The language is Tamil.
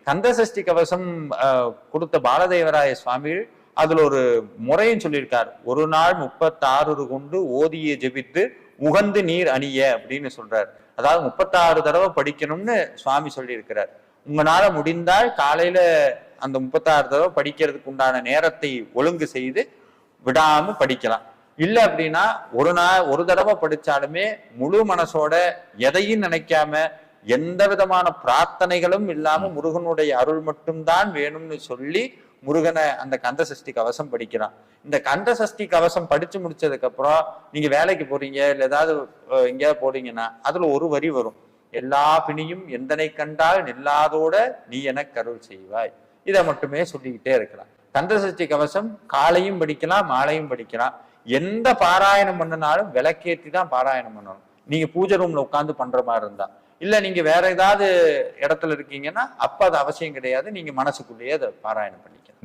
கந்த சஷ்டி கவசம் கொடுத்த பாலதேவராய சுவாமிகள் அதுல ஒரு முறையும் சொல்லியிருக்கார். ஒரு நாள் 36 கொண்டு ஓதிய ஜெபித்து உகந்து நீர் அணிய அப்படின்னு சொல்றார். அதாவது 36 தடவை படிக்கணும்னு சுவாமி சொல்லியிருக்கிறார். உங்களால முடிந்தால் காலையில அந்த 36 தடவை படிக்கிறதுக்கு உண்டான நேரத்தை ஒழுங்கு செய்து விடாம படிக்கலாம். இல்லை அப்படின்னா ஒரு தடவை படிச்சாலுமே முழு மனசோட எதையும் நினைக்காம எந்த விதமான பிரார்த்தனைகளும் இல்லாம முருகனுடைய அருள் மட்டும்தான் வேணும்னு சொல்லி முருகனை அந்த கந்த சஷ்டி கவசம் படிக்கிறான். இந்த கந்த சஷ்டி கவசம் படிச்சு முடிச்சதுக்கு அப்புறம் நீங்க வேலைக்கு போறீங்க இல்ல ஏதாவது எங்கேயாவது போறீங்கன்னா அதுல ஒரு வரி வரும். எல்லா பிணியும் எந்தனை கண்டால் நில்லாதோட நீ எனக்கு அருள் செய்வாய். இதை மட்டுமே சொல்லிக்கிட்டே இருக்கலாம். கந்த சஷ்டி கவசம் காலையும் படிக்கலாம், மாலையும் படிக்கலாம். எந்த பாராயணம் பண்ணினாலும் விளக்கேற்றி தான் பாராயணம் பண்ணணும். நீங்க பூஜை ரூம்ல உட்காந்து பண்ற மாதிரி இருந்தா, இல்ல நீங்க வேற ஏதாவது இடத்துல இருக்கீங்கன்னா அப்ப அது அவசியம் கிடையாது. நீங்க மனசுக்குள்ளேயே அதை பாராயணம் பண்ணிக்கலாம்.